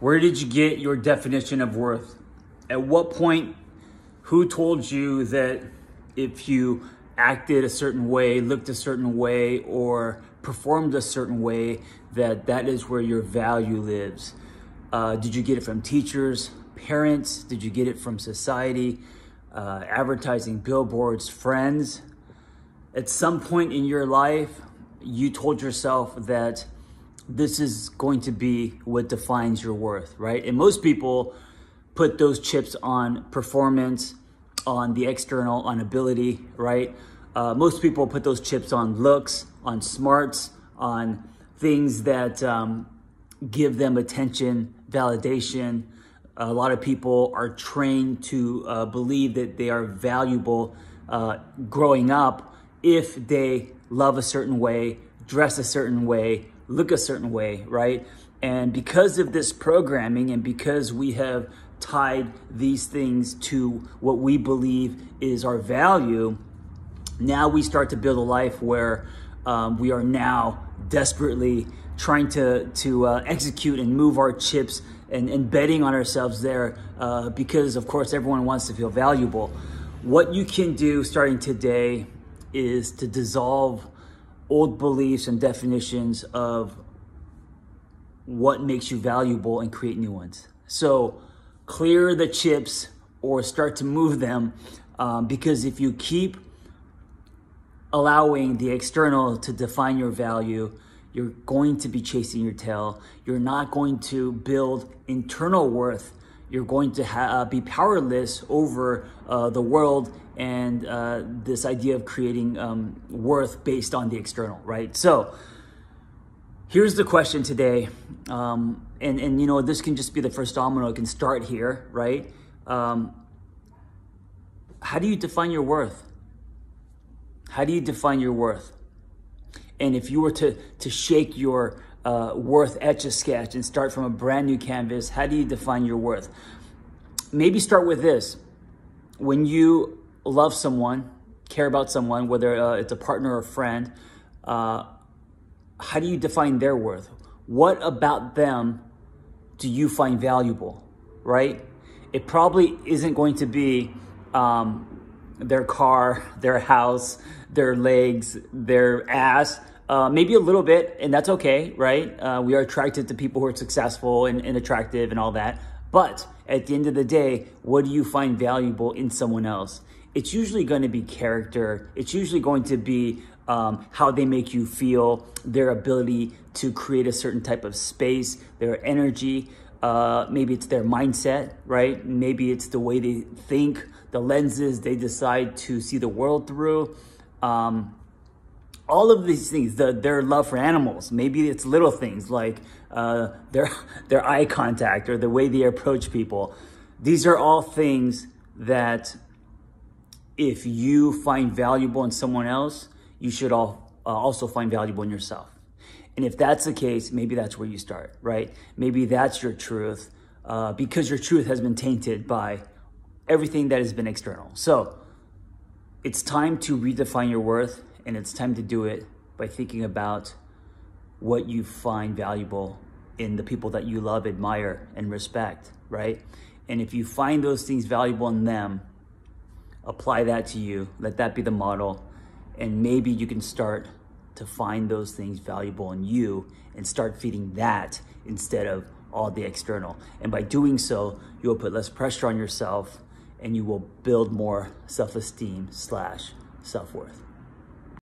Where did you get your definition of worth? At what point, who told you that if you acted a certain way, looked a certain way, or performed a certain way, that that is where your value lives? Did you get it from teachers, parents? Did you get it from society, advertising, billboards, friends? At some point in your life, you told yourself that this is going to be what defines your worth, right? And most people put those chips on performance, on the external, on ability, right? Most people put those chips on looks, on smarts, on things that give them attention, validation. A lot of people are trained to believe that they are valuable growing up if they love a certain way, dress a certain way, look a certain way, right? And because of this programming and because we have tied these things to what we believe is our value, now we start to build a life where we are now desperately trying to execute and move our chips and betting on ourselves there because, of course, everyone wants to feel valuable. What you can do starting today is to dissolve old beliefs and definitions of what makes you valuable and create new ones. So clear the chips or start to move them because if you keep allowing the external to define your value, you're going to be chasing your tail. You're not going to build internal worth. You're going to be powerless over the world and this idea of creating worth based on the external, right? So here's the question today. And you know, this can just be the first domino. It can start here, right? How do you define your worth? How do you define your worth? And if you were to shake your worth Etch-a-Sketch and start from a brand new canvas, how do you define your worth? Maybe start with this. When you love someone, care about someone, whether it's a partner or a friend, how do you define their worth? What about them do you find valuable, right? It probably isn't going to be their car, their house, their legs, their ass. Maybe a little bit, and that's okay, right? We are attracted to people who are successful and attractive and all that. But at the end of the day, what do you find valuable in someone else? It's usually going to be character. It's usually going to be how they make you feel, their ability to create a certain type of space, their energy. Maybe it's their mindset, right? Maybe it's the way they think, the lenses they decide to see the world through. All of these things, their love for animals. Maybe it's little things like their eye contact or the way they approach people. These are all things that if you find valuable in someone else, you should also find valuable in yourself. And if that's the case, maybe that's where you start, right? Maybe that's your truth because your truth has been tainted by everything that has been external. So it's time to redefine your worth, and it's time to do it by thinking about what you find valuable in the people that you love, admire, and respect, right? And if you find those things valuable in them, apply that to you. Let that be the model. And maybe you can start to find those things valuable in you and start feeding that instead of all the external. And by doing so, you will put less pressure on yourself and you will build more self-esteem / self-worth.